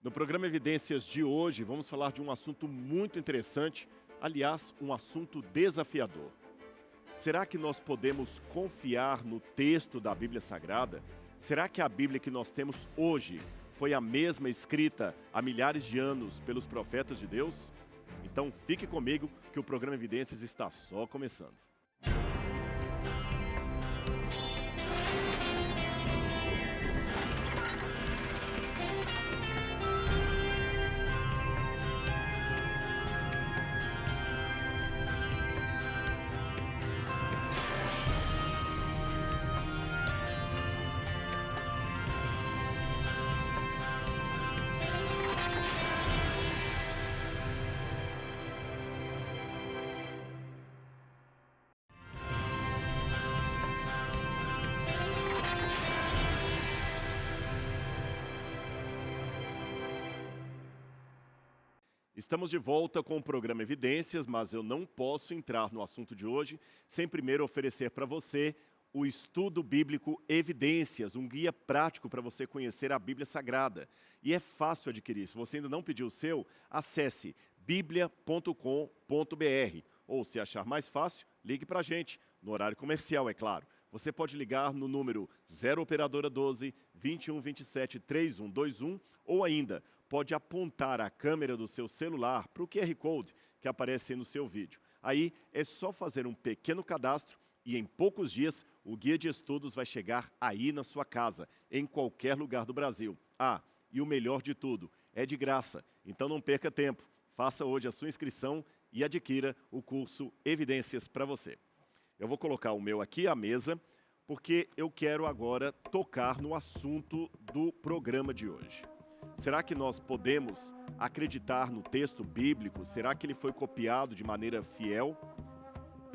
No programa Evidências de hoje, vamos falar de um assunto muito interessante, aliás, um assunto desafiador. Será que nós podemos confiar no texto da Bíblia Sagrada? Será que a Bíblia que nós temos hoje foi a mesma escrita há milhares de anos pelos profetas de Deus? Então fique comigo que o programa Evidências está só começando. Estamos de volta com o programa Evidências, mas eu não posso entrar no assunto de hoje sem primeiro oferecer para você o estudo bíblico Evidências, um guia prático para você conhecer a Bíblia Sagrada. E é fácil adquirir. Se você ainda não pediu o seu, acesse biblia.com.br. Ou, se achar mais fácil, ligue para a gente, no horário comercial, é claro. Você pode ligar no número 0 Operadora 12 21 27 3121 ou ainda pode apontar a câmera do seu celular para o QR Code que aparece aí no seu vídeo. Aí é só fazer um pequeno cadastro e em poucos dias o guia de estudos vai chegar aí na sua casa, em qualquer lugar do Brasil. Ah, e o melhor de tudo, é de graça, então não perca tempo. Faça hoje a sua inscrição e adquira o curso Evidências para você. Eu vou colocar o meu aqui à mesa, porque eu quero agora tocar no assunto do programa de hoje. Será que nós podemos acreditar no texto bíblico? Será que ele foi copiado de maneira fiel?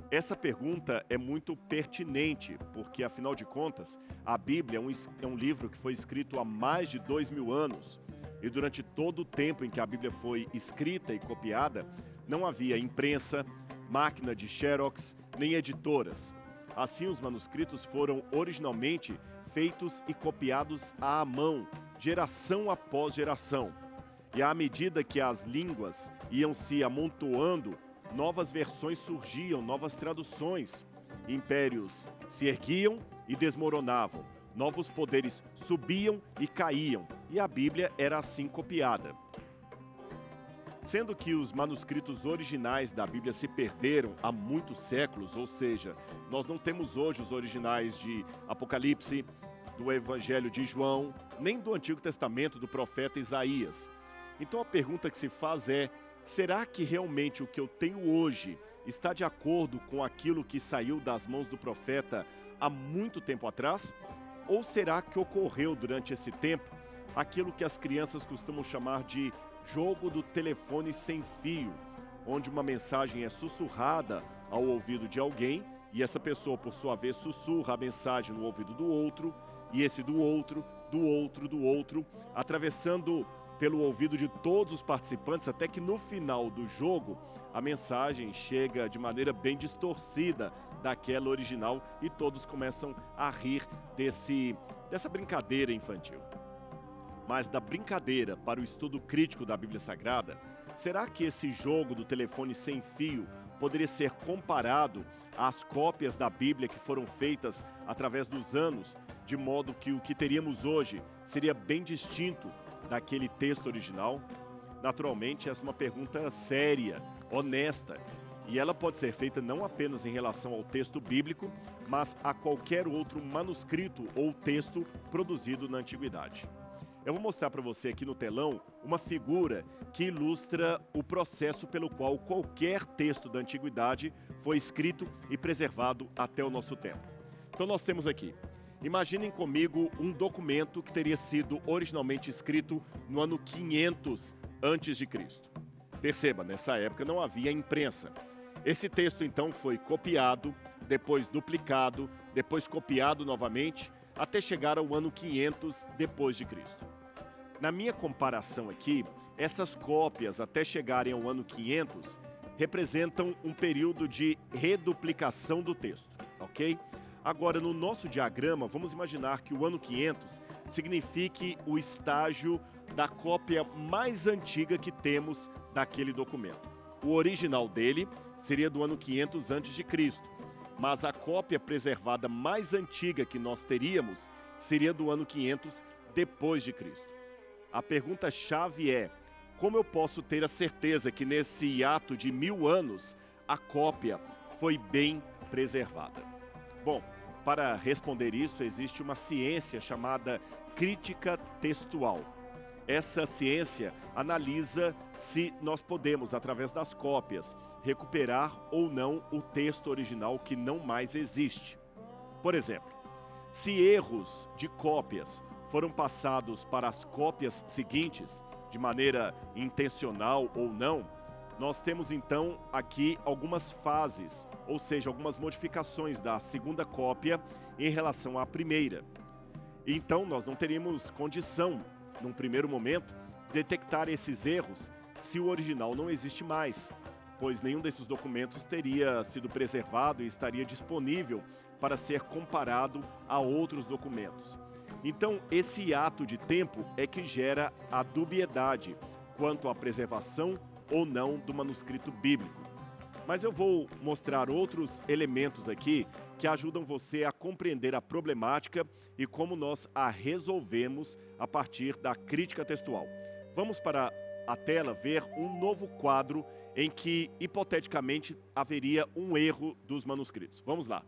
Essa pergunta é muito pertinente, porque, afinal de contas, a Bíblia é um livro que foi escrito há mais de 2000 anos. E durante todo o tempo em que a Bíblia foi escrita e copiada, não havia imprensa, máquina de xerox, nem editoras. Assim, os manuscritos foram originalmente feitos e copiados à mão, geração após geração. E à medida que as línguas iam se amontoando, novas versões surgiam, novas traduções. Impérios se erguiam e desmoronavam. Novos poderes subiam e caíam. E a Bíblia era assim copiada. Sendo que os manuscritos originais da Bíblia se perderam há muitos séculos, ou seja, nós não temos hoje os originais de Apocalipse, do Evangelho de João, nem do Antigo Testamento do profeta Isaías. Então a pergunta que se faz é, será que realmente o que eu tenho hoje está de acordo com aquilo que saiu das mãos do profeta há muito tempo atrás? Ou será que ocorreu durante esse tempo aquilo que as crianças costumam chamar de jogo do telefone sem fio, onde uma mensagem é sussurrada ao ouvido de alguém e essa pessoa, por sua vez, sussurra a mensagem no ouvido do outro, e esse do outro, atravessando pelo ouvido de todos os participantes, até que no final do jogo a mensagem chega de maneira bem distorcida daquela original e todos começam a rir dessa brincadeira infantil. Mas da brincadeira para o estudo crítico da Bíblia Sagrada, será que esse jogo do telefone sem fio poderia ser comparado às cópias da Bíblia que foram feitas através dos anos, de modo que o que teríamos hoje seria bem distinto daquele texto original? Naturalmente, essa é uma pergunta séria, honesta, e ela pode ser feita não apenas em relação ao texto bíblico, mas a qualquer outro manuscrito ou texto produzido na antiguidade. Eu vou mostrar para você aqui no telão uma figura que ilustra o processo pelo qual qualquer texto da antiguidade foi escrito e preservado até o nosso tempo. Então nós temos aqui, imaginem comigo um documento que teria sido originalmente escrito no ano 500 a.C. Perceba, nessa época não havia imprensa. Esse texto então foi copiado, depois duplicado, depois copiado novamente, até chegar ao ano 500 depois de Cristo. Na minha comparação aqui, essas cópias até chegarem ao ano 500 representam um período de reduplicação do texto, ok? Agora, no nosso diagrama, vamos imaginar que o ano 500 signifique o estágio da cópia mais antiga que temos daquele documento. O original dele seria do ano 500 a.C., mas a cópia preservada mais antiga que nós teríamos seria do ano 500 depois de Cristo. A pergunta-chave é: como eu posso ter a certeza que nesse hiato de 1000 anos a cópia foi bem preservada? Bom, para responder isso existe uma ciência chamada crítica textual. Essa ciência analisa se nós podemos, através das cópias, recuperar ou não o texto original que não mais existe. Por exemplo, se erros de cópias foram passados para as cópias seguintes, de maneira intencional ou não, nós temos então aqui algumas fases, ou seja, algumas modificações da segunda cópia em relação à primeira. Então nós não teríamos condição, num primeiro momento, detectar esses erros se o original não existe mais, pois nenhum desses documentos teria sido preservado e estaria disponível para ser comparado a outros documentos. Então, esse ato de tempo é que gera a dubiedade quanto à preservação ou não do manuscrito bíblico. Mas eu vou mostrar outros elementos aqui que ajudam você a compreender a problemática e como nós a resolvemos a partir da crítica textual. Vamos para a tela ver um novo quadro em que, hipoteticamente, haveria um erro dos manuscritos. Vamos lá.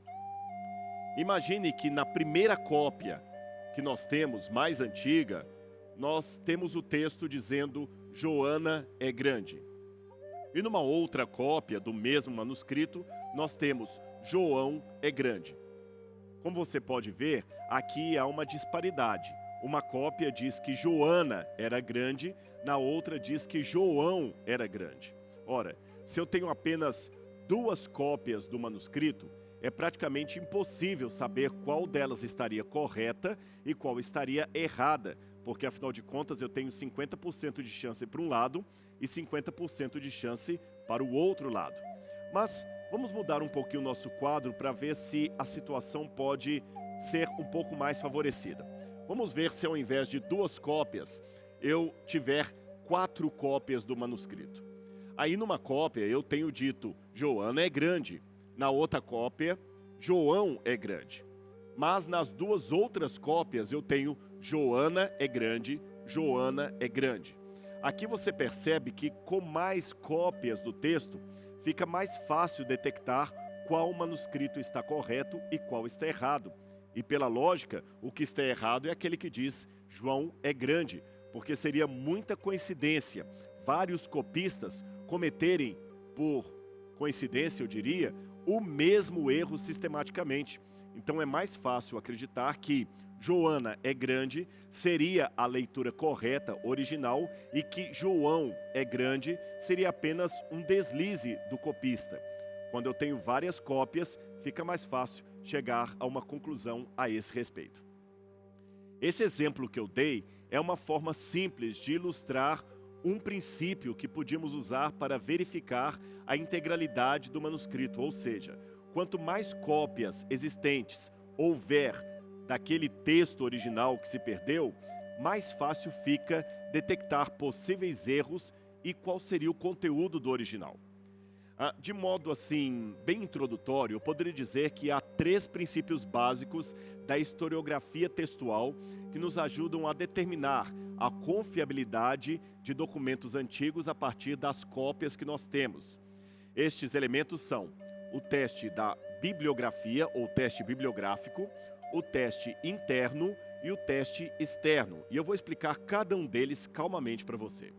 Imagine que na primeira cópia que nós temos, mais antiga, nós temos o texto dizendo Joana é grande. E numa outra cópia do mesmo manuscrito, nós temos João é grande. Como você pode ver, aqui há uma disparidade. Uma cópia diz que Joana era grande, na outra diz que João era grande. Ora, se eu tenho apenas 2 cópias do manuscrito, é praticamente impossível saber qual delas estaria correta e qual estaria errada, porque afinal de contas eu tenho 50% de chance para um lado e 50% de chance para o outro lado. Mas vamos mudar um pouquinho o nosso quadro para ver se a situação pode ser um pouco mais favorecida. Vamos ver se ao invés de 2 cópias, eu tiver 4 cópias do manuscrito. Aí numa cópia eu tenho dito Joana é grande, na outra cópia João é grande. Mas nas 2 outras cópias eu tenho Joana é grande, Joana é grande. Aqui você percebe que com mais cópias do texto, fica mais fácil detectar qual manuscrito está correto e qual está errado. E pela lógica, o que está errado é aquele que diz João é grande, porque seria muita coincidência vários copistas cometerem, por coincidência eu diria, o mesmo erro sistematicamente. Então é mais fácil acreditar que Joana é grande seria a leitura correta, original, e que João é grande seria apenas um deslize do copista. Quando eu tenho várias cópias, fica mais fácil chegar a uma conclusão a esse respeito. Esse exemplo que eu dei é uma forma simples de ilustrar um princípio que podíamos usar para verificar a integralidade do manuscrito, ou seja, quanto mais cópias existentes houver daquele texto original que se perdeu, mais fácil fica detectar possíveis erros e qual seria o conteúdo do original. De modo assim, bem introdutório, eu poderia dizer que há 3 princípios básicos da historiografia textual que nos ajudam a determinar a confiabilidade de documentos antigos a partir das cópias que nós temos. Estes elementos são o teste da bibliografia ou teste bibliográfico, o teste interno e o teste externo. E eu vou explicar cada um deles calmamente para você.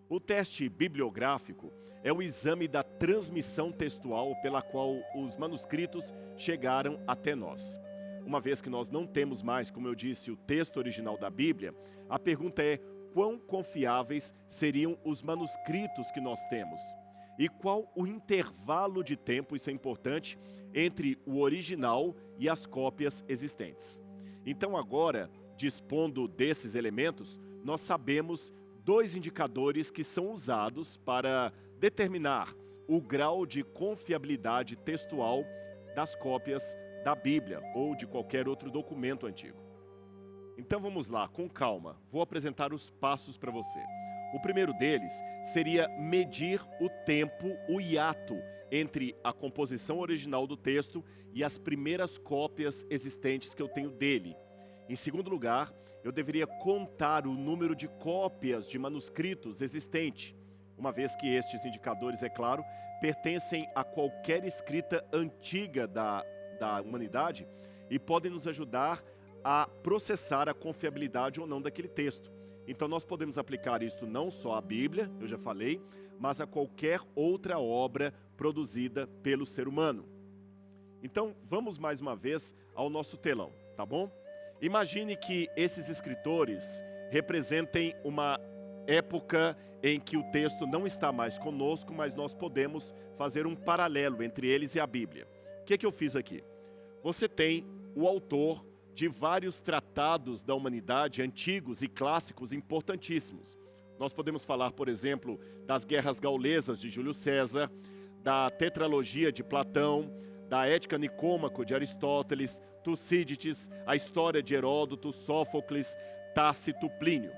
O teste bibliográfico é o exame da transmissão textual pela qual os manuscritos chegaram até nós. Uma vez que nós não temos mais, como eu disse, o texto original da Bíblia, a pergunta é: quão confiáveis seriam os manuscritos que nós temos? E qual o intervalo de tempo, isso é importante, entre o original e as cópias existentes? Então agora, dispondo desses elementos, nós sabemos 2 indicadores que são usados para determinar o grau de confiabilidade textual das cópias da Bíblia ou de qualquer outro documento antigo. Então vamos lá, com calma. Vou apresentar os passos para você. O primeiro deles seria medir o tempo, o hiato, entre a composição original do texto e as primeiras cópias existentes que eu tenho dele. Em segundo lugar, eu deveria contar o número de cópias de manuscritos existente, uma vez que estes indicadores, é claro, pertencem a qualquer escrita antiga da humanidade e podem nos ajudar a processar a confiabilidade ou não daquele texto. Então nós podemos aplicar isto não só à Bíblia, eu já falei, mas a qualquer outra obra produzida pelo ser humano. Então vamos mais uma vez ao nosso telão, tá bom? Imagine que esses escritores representem uma época em que o texto não está mais conosco, mas nós podemos fazer um paralelo entre eles e a Bíblia. O que eu fiz aqui? Você tem o autor de vários tratados da humanidade antigos e clássicos importantíssimos. Nós podemos falar, por exemplo, das Guerras Gaulesas de Júlio César, da Tetralogia de Platão, da Ética Nicômaco de Aristóteles, Tucídides, a História de Heródoto, Sófocles, Tácito, Plínio.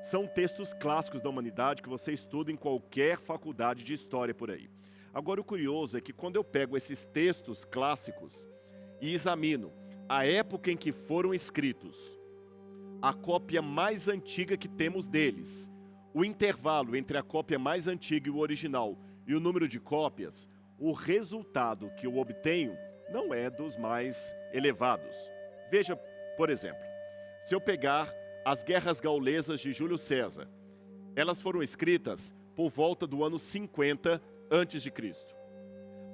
São textos clássicos da humanidade que você estuda em qualquer faculdade de história por aí. Agora, o curioso é que quando eu pego esses textos clássicos e examino a época em que foram escritos, a cópia mais antiga que temos deles, o intervalo entre a cópia mais antiga e o original e o número de cópias, o resultado que eu obtenho não é dos mais elevados. Veja, por exemplo, se eu pegar as Guerras Gaulesas de Júlio César, elas foram escritas por volta do ano 50 a.C.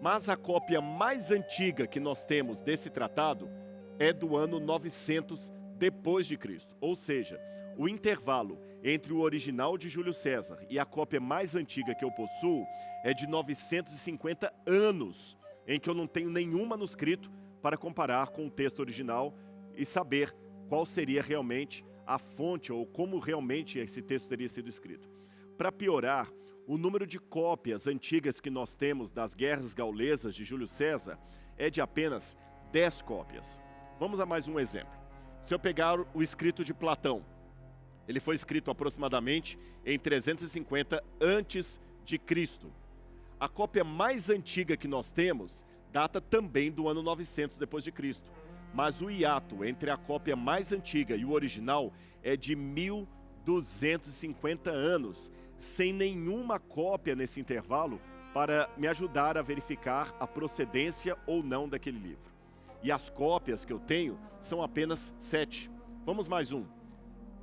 Mas a cópia mais antiga que nós temos desse tratado é do ano 900 depois de Cristo. Ou seja, o intervalo entre o original de Júlio César e a cópia mais antiga que eu possuo é de 950 anos, em que eu não tenho nenhum manuscrito para comparar com o texto original e saber qual seria realmente a fonte ou como realmente esse texto teria sido escrito. Para piorar, o número de cópias antigas que nós temos das Guerras Gaulesas de Júlio César é de apenas 10 cópias. Vamos a mais um exemplo. Se eu pegar o escrito de Platão, ele foi escrito aproximadamente em 350 a.C. A cópia mais antiga que nós temos data também do ano 900 depois de Cristo. Mas o hiato entre a cópia mais antiga e o original é de 1250 anos, sem nenhuma cópia nesse intervalo para me ajudar a verificar a procedência ou não daquele livro. E as cópias que eu tenho são apenas 7. Vamos mais um.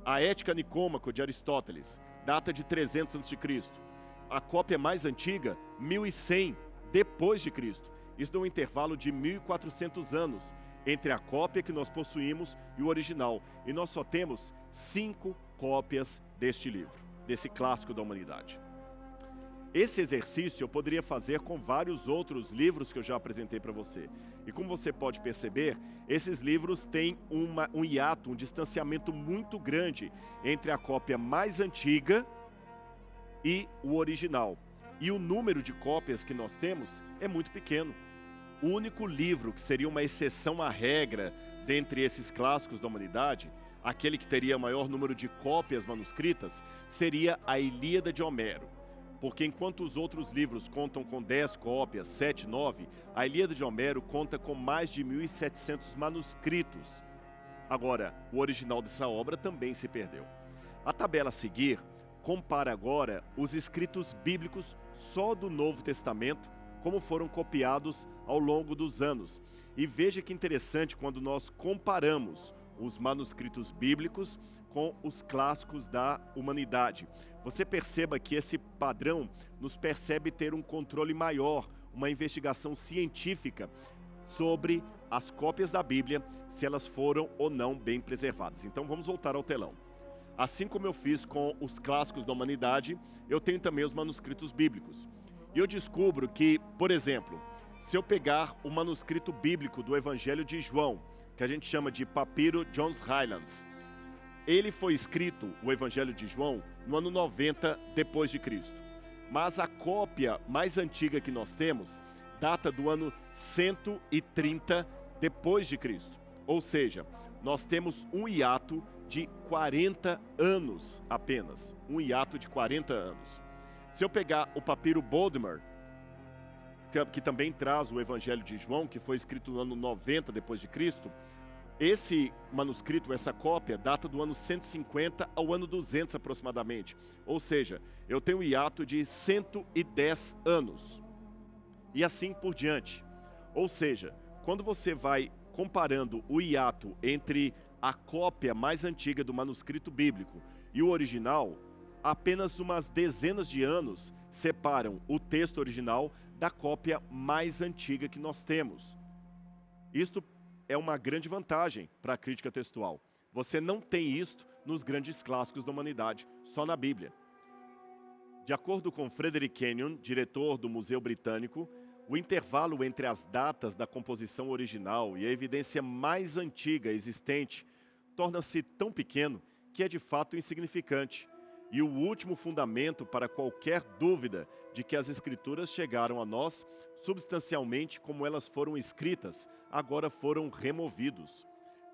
A Ética Nicômaco de Aristóteles data de 300 a.C. A cópia mais antiga, 1100 depois de Cristo. Isso dá um intervalo de 1400 anos entre a cópia que nós possuímos e o original. E nós só temos 5 cópias deste livro, desse clássico da humanidade. Esse exercício eu poderia fazer com vários outros livros que eu já apresentei para você. E como você pode perceber, esses livros têm um hiato, um distanciamento muito grande entre a cópia mais antiga e o original. E o número de cópias que nós temos é muito pequeno. O único livro que seria uma exceção à regra dentre esses clássicos da humanidade, aquele que teria maior número de cópias manuscritas, seria a Ilíada de Homero. Porque enquanto os outros livros contam com 10 cópias, 7, 9, a Ilíada de Homero conta com mais de 1.700 manuscritos. Agora, o original dessa obra também se perdeu. A tabela a seguir compara agora os escritos bíblicos só do Novo Testamento, como foram copiados ao longo dos anos. E veja que interessante quando nós comparamos os manuscritos bíblicos com os clássicos da humanidade. Você perceba que esse padrão nos percebe ter um controle maior, uma investigação científica sobre as cópias da Bíblia, se elas foram ou não bem preservadas. Então vamos voltar ao telão. Assim como eu fiz com os clássicos da humanidade, eu tenho também os manuscritos bíblicos. E eu descubro que, por exemplo, se eu pegar o manuscrito bíblico do Evangelho de João, que a gente chama de Papiro Johns Highlands, ele foi escrito, o Evangelho de João, no ano 90 depois de Cristo. Mas a cópia mais antiga que nós temos data do ano 130 depois de Cristo. Ou seja, nós temos um hiato de 40 anos apenas, um hiato de 40 anos. Se eu pegar o papiro Bodmer, que também traz o Evangelho de João, que foi escrito no ano 90 depois de Cristo, esse manuscrito, essa cópia, data do ano 150 ao ano 200 aproximadamente. Ou seja, eu tenho um hiato de 110 anos. E assim por diante. Ou seja, quando você vai comparando o hiato entre a cópia mais antiga do manuscrito bíblico e o original, apenas umas dezenas de anos separam o texto original da cópia mais antiga que nós temos. Isto é uma grande vantagem para a crítica textual. Você não tem isto nos grandes clássicos da humanidade, só na Bíblia. De acordo com Frederick Kenyon, diretor do Museu Britânico, o intervalo entre as datas da composição original e a evidência mais antiga existente torna-se tão pequeno que é de fato insignificante. E o último fundamento para qualquer dúvida de que as Escrituras chegaram a nós, substancialmente como elas foram escritas, agora foram removidos.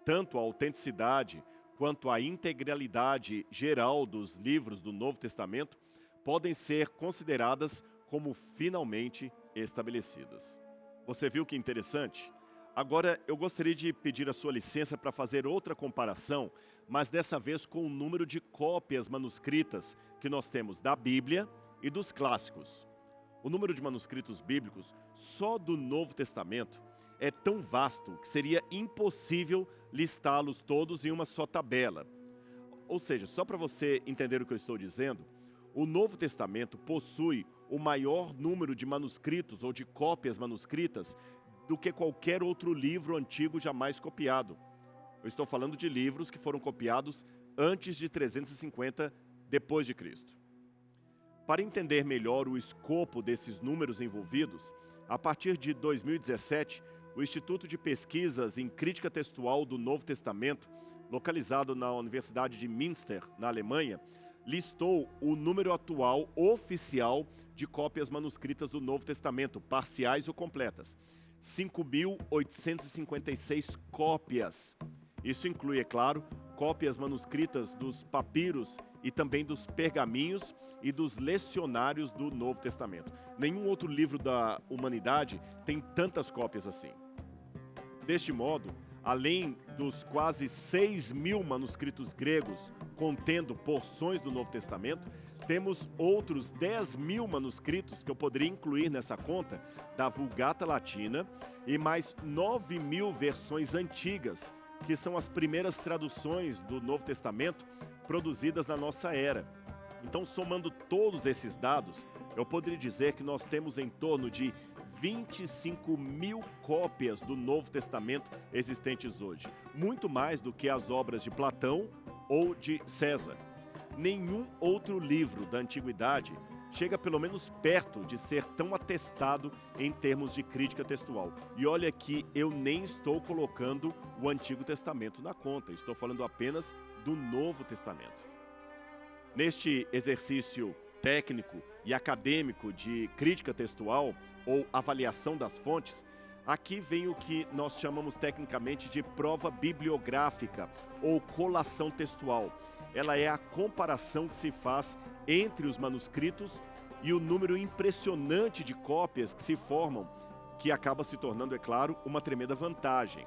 Tanto a autenticidade quanto a integralidade geral dos livros do Novo Testamento podem ser consideradas como finalmente estabelecidas. Você viu que interessante? Agora eu gostaria de pedir a sua licença para fazer outra comparação, mas dessa vez com o número de cópias manuscritas que nós temos da Bíblia e dos clássicos. O número de manuscritos bíblicos só do Novo Testamento é tão vasto que seria impossível listá-los todos em uma só tabela. Ou seja, só para você entender o que eu estou dizendo, o Novo Testamento possui o maior número de manuscritos ou de cópias manuscritas do que qualquer outro livro antigo jamais copiado. Eu estou falando de livros que foram copiados antes de 350 depois de Cristo. Para entender melhor o escopo desses números envolvidos, a partir de 2017, o Instituto de Pesquisas em Crítica Textual do Novo Testamento, localizado na Universidade de Münster, na Alemanha, listou o número atual oficial de cópias manuscritas do Novo Testamento, parciais ou completas. 5.856 cópias. Isso inclui, é claro, cópias manuscritas dos papiros e também dos pergaminhos e dos lecionários do Novo Testamento. Nenhum outro livro da humanidade tem tantas cópias assim. Deste modo, além dos quase 6.000 manuscritos gregos contendo porções do Novo Testamento, temos outros 10.000 manuscritos que eu poderia incluir nessa conta da Vulgata Latina e mais 9.000 versões antigas, que são as primeiras traduções do Novo Testamento produzidas na nossa era. Então, somando todos esses dados, eu poderia dizer que nós temos em torno de 25.000 cópias do Novo Testamento existentes hoje, muito mais do que as obras de Platão ou de César. Nenhum outro livro da antiguidade chega pelo menos perto de ser tão atestado em termos de crítica textual. E olha que eu nem estou colocando o Antigo Testamento na conta, estou falando apenas do Novo Testamento. Neste exercício técnico e acadêmico de crítica textual ou avaliação das fontes, aqui vem o que nós chamamos tecnicamente de prova bibliográfica ou colação textual. Ela é a comparação que se faz entre os manuscritos e o número impressionante de cópias que se formam, que acaba se tornando, é claro, uma tremenda vantagem.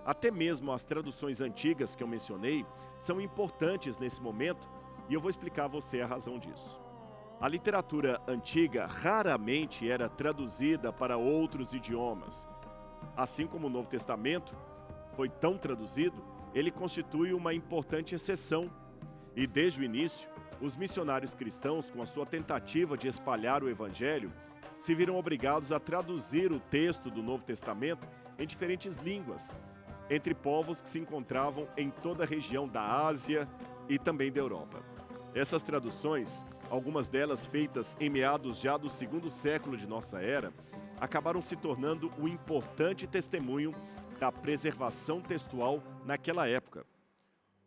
Até mesmo as traduções antigas que eu mencionei são importantes nesse momento e eu vou explicar a você a razão disso. A literatura antiga raramente era traduzida para outros idiomas. Assim como o Novo Testamento foi tão traduzido, ele constitui uma importante exceção. E desde o início, os missionários cristãos, com a sua tentativa de espalhar o Evangelho, se viram obrigados a traduzir o texto do Novo Testamento em diferentes línguas, entre povos que se encontravam em toda a região da Ásia e também da Europa. Essas traduções, algumas delas feitas em meados já do segundo século de nossa era, acabaram se tornando um importante testemunho da preservação textual naquela época.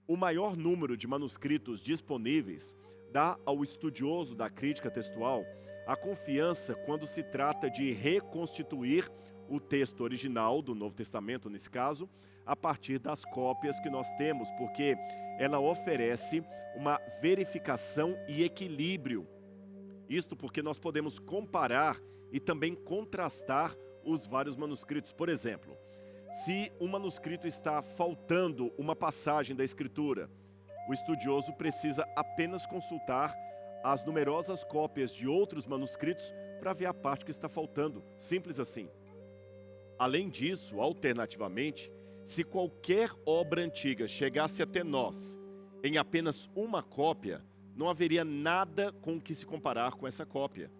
O maior número de manuscritos disponíveis dá ao estudioso da crítica textual a confiança quando se trata de reconstituir o texto original do Novo Testamento, nesse caso, a partir das cópias que nós temos, porque ela oferece uma verificação e equilíbrio. Isto porque nós podemos comparar e também contrastar os vários manuscritos. Por exemplo, se um manuscrito está faltando uma passagem da Escritura, o estudioso precisa apenas consultar as numerosas cópias de outros manuscritos para ver a parte que está faltando. Simples assim. Além disso, alternativamente, se qualquer obra antiga chegasse até nós em apenas uma cópia, não haveria nada com o que se comparar com essa cópia.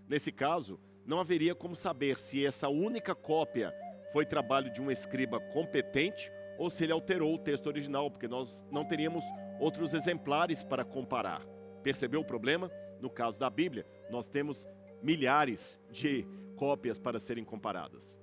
Nesse caso, não haveria como saber se essa única cópia foi trabalho de um escriba competente ou se ele alterou o texto original, porque nós não teríamos outros exemplares para comparar. Percebeu o problema? No caso da Bíblia, nós temos milhares de cópias para serem comparadas.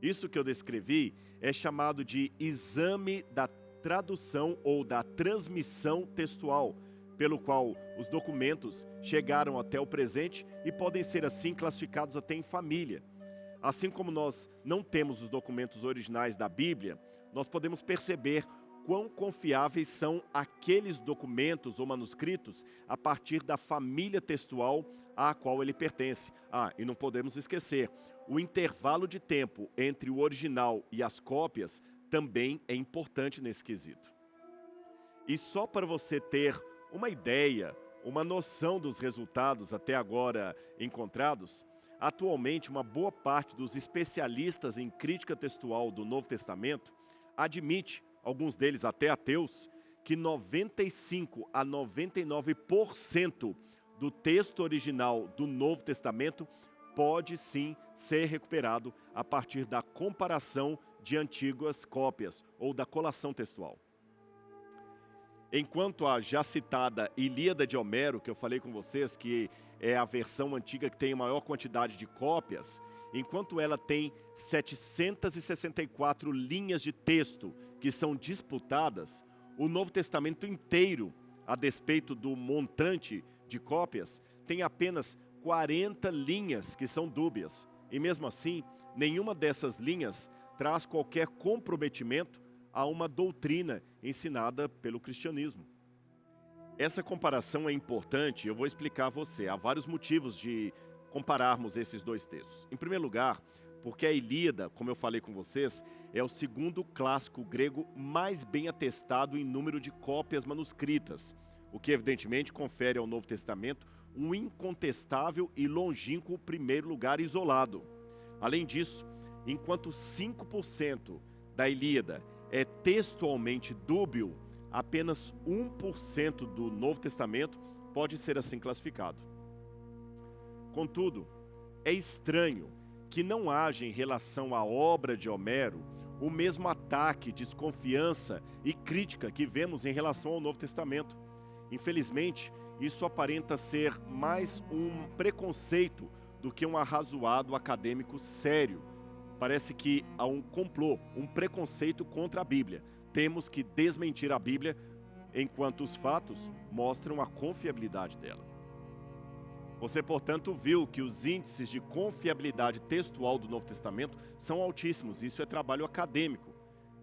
Isso que eu descrevi é chamado de exame da tradução ou da transmissão textual, pelo qual os documentos chegaram até o presente e podem ser assim classificados até em família. Assim como nós não temos os documentos originais da Bíblia, nós podemos perceber quão confiáveis são aqueles documentos ou manuscritos a partir da família textual à qual ele pertence. E não podemos esquecer, o intervalo de tempo entre o original e as cópias também é importante nesse quesito. E só para você ter uma ideia, uma noção dos resultados até agora encontrados, atualmente uma boa parte dos especialistas em crítica textual do Novo Testamento admite, alguns deles até ateus, que 95 a 99% do texto original do Novo Testamento pode sim ser recuperado a partir da comparação de antigas cópias ou da colação textual. Enquanto a já citada Ilíada de Homero, que eu falei com vocês, que é a versão antiga que tem a maior quantidade de cópias, enquanto ela tem 764 linhas de texto que são disputadas, o Novo Testamento inteiro, a despeito do montante de cópias, tem apenas 40 linhas que são dúbias. E mesmo assim, nenhuma dessas linhas traz qualquer comprometimento a uma doutrina ensinada pelo cristianismo. Essa comparação é importante, eu vou explicar a você. Há vários motivos de compararmos esses dois textos. Em primeiro lugar, porque a Ilíada, como eu falei com vocês, é o segundo clássico grego mais bem atestado em número de cópias manuscritas, o que evidentemente confere ao Novo Testamento um incontestável e longínquo primeiro lugar isolado. Além disso, enquanto 5% da Ilíada é textualmente dúbio, apenas 1% do Novo Testamento pode ser assim classificado. Contudo, é estranho que não haja em relação à obra de Homero o mesmo ataque, desconfiança e crítica que vemos em relação ao Novo Testamento. Infelizmente, isso aparenta ser mais um preconceito do que um arrazoado acadêmico sério. Parece que há um complô, um preconceito contra a Bíblia. Temos que desmentir a Bíblia, enquanto os fatos mostram a confiabilidade dela. Você, portanto, viu que os índices de confiabilidade textual do Novo Testamento são altíssimos. Isso é trabalho acadêmico.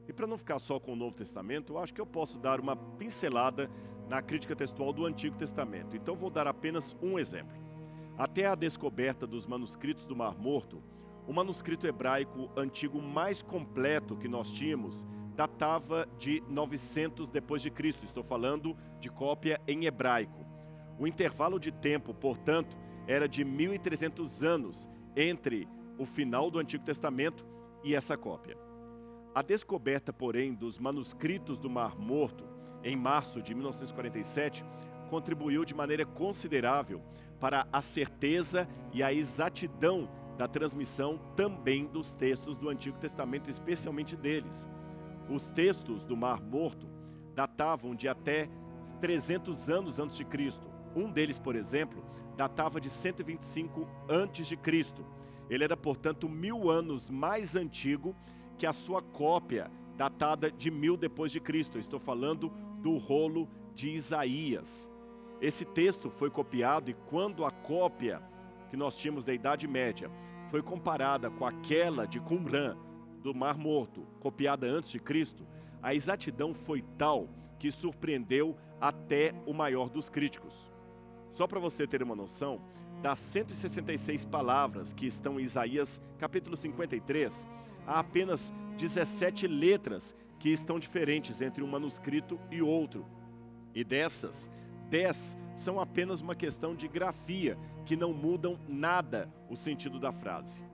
E para não ficar só com o Novo Testamento, eu acho que eu posso dar uma pincelada na crítica textual do Antigo Testamento. Então vou dar apenas um exemplo. Até a descoberta dos manuscritos do Mar Morto, o manuscrito hebraico antigo mais completo que nós tínhamos datava de 900 depois de Cristo. Estou falando de cópia em hebraico. O intervalo de tempo, portanto, era de 1.300 anos entre o final do Antigo Testamento e essa cópia. A descoberta, porém, dos manuscritos do Mar Morto, em março de 1947, contribuiu de maneira considerável para a certeza e a exatidão da transmissão também dos textos do Antigo Testamento, especialmente deles. Os textos do Mar Morto datavam de até 300 anos antes de Cristo. Um deles, por exemplo, datava de 125 antes de Cristo. Ele era, portanto, 1000 anos mais antigo que a sua cópia, datada de 1000 depois de Cristo. Estou falando do rolo de Isaías. Esse texto foi copiado e quando a cópia que nós tínhamos da Idade Média foi comparada com aquela de Qumran, do Mar Morto, copiada antes de Cristo, a exatidão foi tal que surpreendeu até o maior dos críticos. Só para você ter uma noção, das 166 palavras que estão em Isaías capítulo 53, há apenas 17 letras que estão diferentes entre um manuscrito e outro. E dessas, 10 são apenas uma questão de grafia, que não mudam nada o sentido da frase.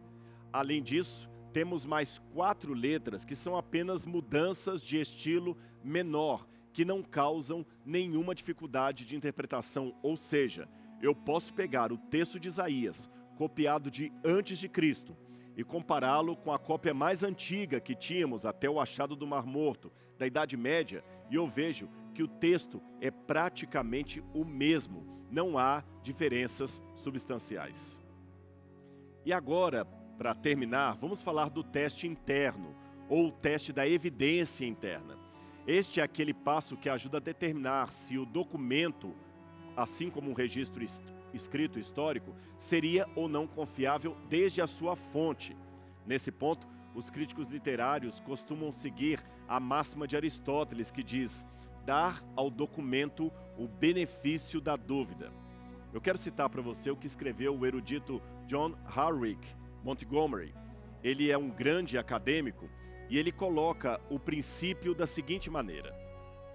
Além disso, temos mais 4 letras que são apenas mudanças de estilo menor, que não causam nenhuma dificuldade de interpretação, ou seja, eu posso pegar o texto de Isaías, copiado de antes de Cristo, e compará-lo com a cópia mais antiga que tínhamos até o achado do Mar Morto, da Idade Média, e eu vejo que o texto é praticamente o mesmo, não há diferenças substanciais. E agora, para terminar, vamos falar do teste interno, ou o teste da evidência interna. Este é aquele passo que ajuda a determinar se o documento, assim como um registro escrito histórico, seria ou não confiável desde a sua fonte. Nesse ponto, os críticos literários costumam seguir a máxima de Aristóteles, que diz: dar ao documento o benefício da dúvida. Eu quero citar para você o que escreveu o erudito John Harwick Montgomery. Ele é um grande acadêmico e ele coloca o princípio da seguinte maneira: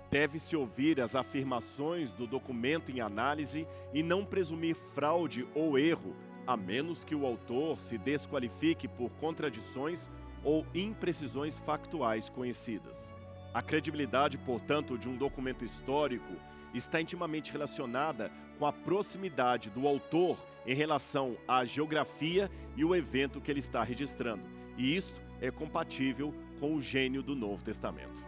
deve-se ouvir as afirmações do documento em análise e não presumir fraude ou erro, a menos que o autor se desqualifique por contradições ou imprecisões factuais conhecidas. A credibilidade, portanto, de um documento histórico está intimamente relacionada com a proximidade do autor em relação à geografia e o evento que ele está registrando. E isto é compatível com o gênio do Novo Testamento.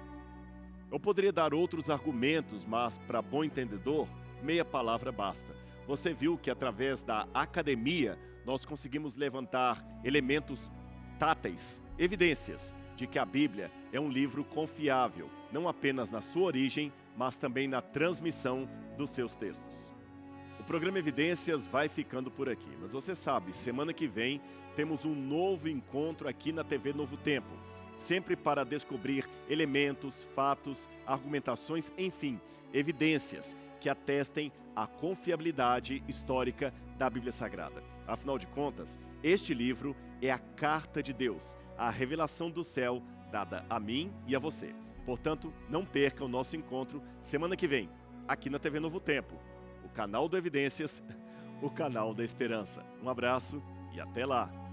Eu poderia dar outros argumentos, mas, para bom entendedor, meia palavra basta. Você viu que, através da academia, nós conseguimos levantar elementos táteis, evidências de que a Bíblia é um livro confiável, não apenas na sua origem, mas também na transmissão dos seus textos. O programa Evidências vai ficando por aqui, mas você sabe, semana que vem temos um novo encontro aqui na TV Novo Tempo, sempre para descobrir elementos, fatos, argumentações, enfim, evidências que atestem a confiabilidade histórica da Bíblia Sagrada. Afinal de contas, este livro é a carta de Deus, a revelação do céu dada a mim e a você. Portanto, não perca o nosso encontro semana que vem, aqui na TV Novo Tempo, o canal do Evidências, o canal da Esperança. Um abraço e até lá!